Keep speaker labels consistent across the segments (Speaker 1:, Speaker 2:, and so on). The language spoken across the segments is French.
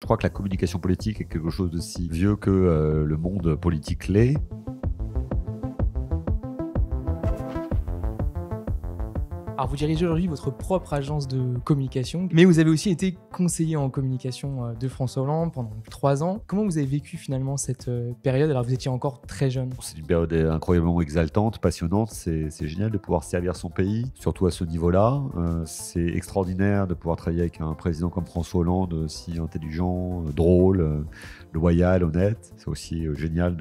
Speaker 1: crois que la communication politique est quelque chose de si vieux que le monde politique l'est.
Speaker 2: Alors vous dirigez aujourd'hui votre propre agence de communication, mais vous avez aussi été conseiller en communication de François Hollande pendant 3 ans. Comment vous avez vécu finalement cette période alors que vous étiez encore très jeune?
Speaker 1: C'est une période incroyablement exaltante, passionnante. C'est génial de pouvoir servir son pays, surtout à ce niveau-là. C'est extraordinaire de pouvoir travailler avec un président comme François Hollande, si intelligent, drôle, loyal, honnête. C'est aussi génial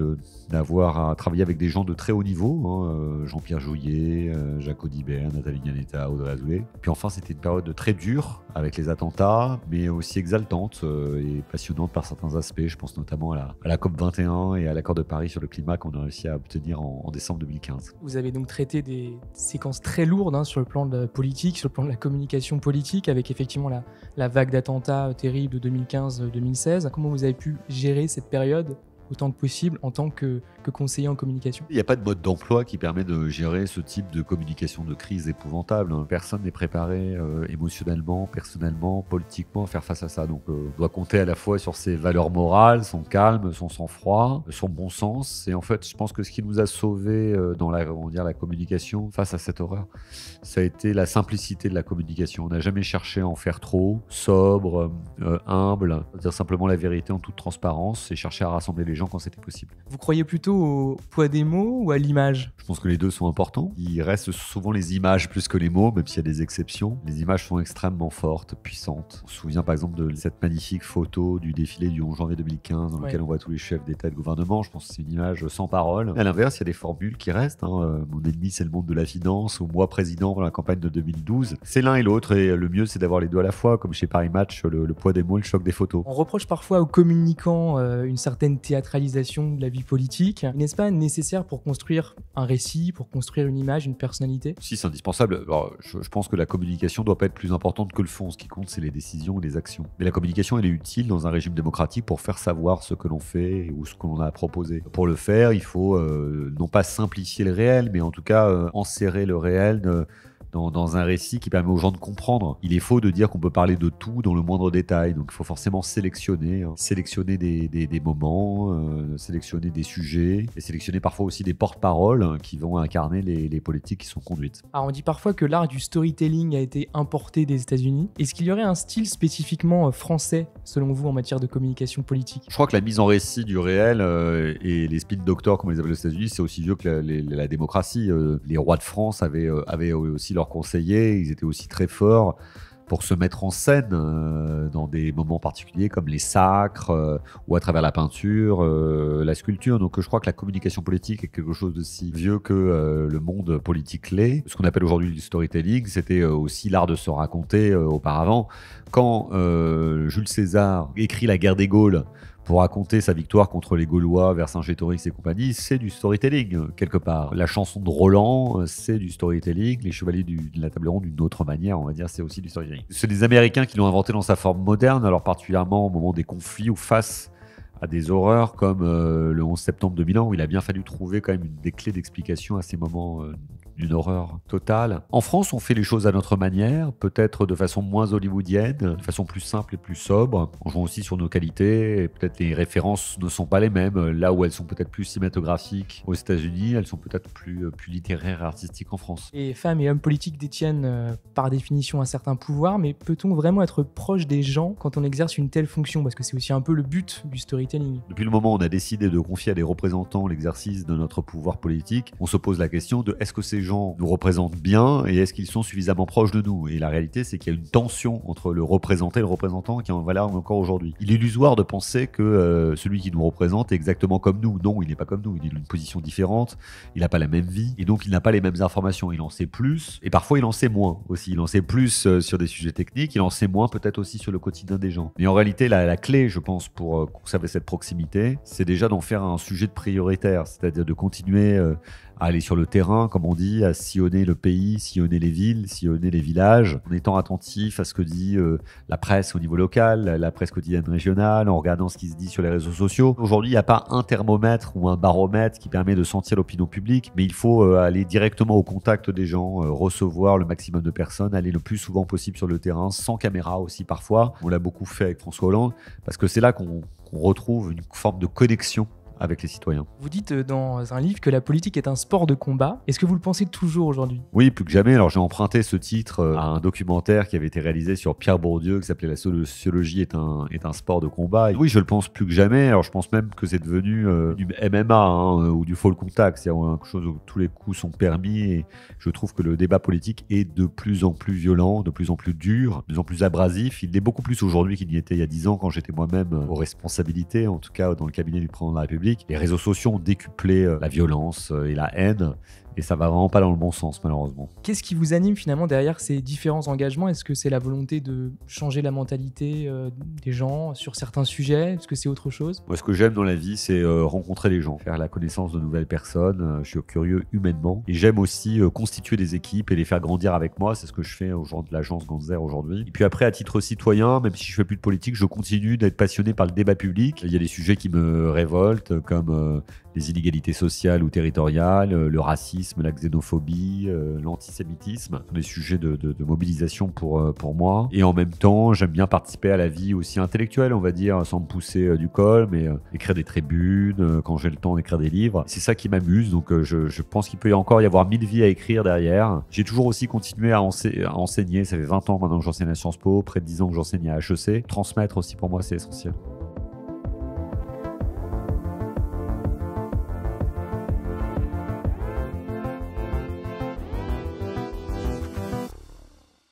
Speaker 1: d'avoir à travailler avec des gens de très haut niveau, Jean-Pierre Jouyet, Jacques Audibert, Nathalie Granetta, Audrey Azoulay. Puis enfin, c'était une période très dure avec les attentats, mais aussi exaltante et passionnante par certains aspects. Je pense notamment à la COP21 et à l'accord de Paris sur le climat qu'on a réussi à obtenir en décembre 2015.
Speaker 2: Vous avez donc traité des séquences très lourdes sur le plan de la politique, sur le plan de la communication politique, avec effectivement la vague d'attentats terribles de 2015-2016. Comment vous avez pu gérer cette période autant que possible en tant que conseiller en communication?
Speaker 1: Il n'y a pas de mode d'emploi qui permet de gérer ce type de communication de crise épouvantable. Personne n'est préparé émotionnellement, personnellement, politiquement à faire face à ça. Donc on doit compter à la fois sur ses valeurs morales, son calme, son sang-froid, son bon sens. Et en fait, je pense que ce qui nous a sauvés dans la communication face à cette horreur, ça a été la simplicité de la communication. On n'a jamais cherché à en faire trop, sobre, humble, dire simplement la vérité en toute transparence et chercher à rassembler les gens quand c'était possible.
Speaker 2: Vous croyez plutôt au poids des mots ou à l'image?
Speaker 1: Je pense que les deux sont importants. Il reste souvent les images plus que les mots, même s'il y a des exceptions. Les images sont extrêmement fortes, puissantes. On se souvient par exemple de cette magnifique photo du défilé du 11 janvier 2015 dans lequel on voit tous les chefs d'État et de gouvernement. Je pense que c'est une image sans parole. À l'inverse, il y a des formules qui restent. Mon ennemi, c'est le monde de la finance, ou moi, président dans la campagne de 2012. C'est l'un et l'autre, et le mieux, c'est d'avoir les deux à la fois, comme chez Paris Match, le poids des mots, le choc des photos.
Speaker 2: On reproche parfois aux communicants une certaine théâtralisation de la vie politique. N'est-ce pas nécessaire pour construire un récit, pour construire une image, une personnalité?
Speaker 1: Si, c'est indispensable. Alors, je pense que la communication ne doit pas être plus importante que le fond. Ce qui compte, c'est les décisions et les actions. Mais la communication, elle est utile dans un régime démocratique pour faire savoir ce que l'on fait ou ce que l'on a proposé. Pour le faire, il faut non pas simplifier le réel, mais en tout cas enserrer le réel dans un récit qui permet aux gens de comprendre. Il est faux de dire qu'on peut parler de tout dans le moindre détail, donc il faut forcément sélectionner des moments, sélectionner des sujets, et sélectionner parfois aussi des porte-paroles qui vont incarner les politiques qui sont conduites.
Speaker 2: Alors on dit parfois que l'art du storytelling a été importé des États-Unis. Est-ce qu'il y aurait un style spécifiquement français, selon vous, en matière de communication politique?
Speaker 1: Je crois que la mise en récit du réel et les spin doctors, comme on les appelle aux États-Unis, c'est aussi vieux que la démocratie. Les rois de France avaient aussi leurs conseillers, ils étaient aussi très forts pour se mettre en scène dans des moments particuliers comme les sacres ou à travers la peinture, la sculpture. Donc je crois que la communication politique est quelque chose de si vieux que le monde politique l'est. Ce qu'on appelle aujourd'hui du storytelling, c'était aussi l'art de se raconter auparavant. Quand Jules César écrit La guerre des Gaules pour raconter sa victoire contre les Gaulois, Vercingétorix et compagnie, c'est du storytelling, quelque part. La chanson de Roland, c'est du storytelling. Les Chevaliers de la Table Ronde, d'une autre manière, on va dire, c'est aussi du storytelling. C'est des Américains qui l'ont inventé dans sa forme moderne, alors particulièrement au moment des conflits ou face à des horreurs comme le 11 septembre 2001, où il a bien fallu trouver quand même des clés d'explication à ces moments d'une horreur totale. En France, on fait les choses à notre manière, peut-être de façon moins hollywoodienne, de façon plus simple et plus sobre, en jouant aussi sur nos qualités, et peut-être les références ne sont pas les mêmes, là où elles sont peut-être plus cinématographiques aux États-Unis, elles sont peut-être plus littéraires et artistiques en France.
Speaker 2: Les femmes et hommes politiques détiennent par définition un certain pouvoir, mais peut-on vraiment être proche des gens quand on exerce une telle fonction? Parce que c'est aussi un peu le but du storytelling.
Speaker 1: Depuis le moment où on a décidé de confier à des représentants l'exercice de notre pouvoir politique, on se pose la question de est-ce que ces gens nous représentent bien et est-ce qu'ils sont suffisamment proches de nous? Et la réalité, c'est qu'il y a une tension entre le représenté et le représentant qui est en valeur encore aujourd'hui. Il est illusoire de penser que celui qui nous représente est exactement comme nous. Non, il n'est pas comme nous. Il est d'une position différente, il n'a pas la même vie et donc il n'a pas les mêmes informations. Il en sait plus et parfois il en sait moins aussi. Il en sait plus sur des sujets techniques, il en sait moins peut-être aussi sur le quotidien des gens. Mais en réalité, la clé, je pense, pour conserver cette proximité, c'est déjà d'en faire un sujet de prioritaire, c'est-à-dire de continuer à aller sur le terrain, comme on dit, à sillonner le pays, sillonner les villes, sillonner les villages, en étant attentif à ce que dit la presse au niveau local, la presse quotidienne régionale, en regardant ce qui se dit sur les réseaux sociaux. Aujourd'hui, il n'y a pas un thermomètre ou un baromètre qui permet de sentir l'opinion publique, mais il faut aller directement au contact des gens, recevoir le maximum de personnes, aller le plus souvent possible sur le terrain, sans caméra aussi parfois. On l'a beaucoup fait avec François Hollande, parce que c'est là qu'on retrouve une forme de connexion avec les citoyens.
Speaker 2: Vous dites dans un livre que la politique est un sport de combat. Est-ce que vous le pensez toujours aujourd'hui?
Speaker 1: Oui, plus que jamais. Alors j'ai emprunté ce titre à un documentaire qui avait été réalisé sur Pierre Bourdieu qui s'appelait La sociologie est un sport de combat. Et oui, je le pense plus que jamais. Alors je pense même que c'est devenu du MMA ou du full contact. C'est quelque chose où tous les coups sont permis et je trouve que le débat politique est de plus en plus violent, de plus en plus dur, de plus en plus abrasif. Il l'est beaucoup plus aujourd'hui qu'il n'y était il y a 10 ans quand j'étais moi-même aux responsabilités, en tout cas dans le cabinet du président de la République. Les réseaux sociaux ont décuplé la violence et la haine. Et ça va vraiment pas dans le bon sens, malheureusement.
Speaker 2: Qu'est-ce qui vous anime finalement derrière ces différents engagements? Est-ce que c'est la volonté de changer la mentalité des gens sur certains sujets? Est-ce que c'est autre chose?
Speaker 1: Moi, ce que j'aime dans la vie, c'est rencontrer les gens, faire la connaissance de nouvelles personnes. Je suis curieux humainement. Et j'aime aussi constituer des équipes et les faire grandir avec moi. C'est ce que je fais aux gens de l'agence Ganzer aujourd'hui. Et puis après, à titre citoyen, même si je fais plus de politique, je continue d'être passionné par le débat public. Il y a des sujets qui me révoltent, comme les inégalités sociales ou territoriales, le racisme, la xénophobie, l'antisémitisme, des sujets de mobilisation pour moi. Et en même temps, j'aime bien participer à la vie aussi intellectuelle, on va dire, sans me pousser du col, mais écrire des tribunes, quand j'ai le temps d'écrire des livres. C'est ça qui m'amuse, donc je pense qu'il peut encore y avoir 1000 vies à écrire derrière. J'ai toujours aussi continué à enseigner, ça fait 20 ans maintenant que j'enseigne à Sciences Po, près de 10 ans que j'enseigne à HEC. Transmettre aussi pour moi, c'est essentiel.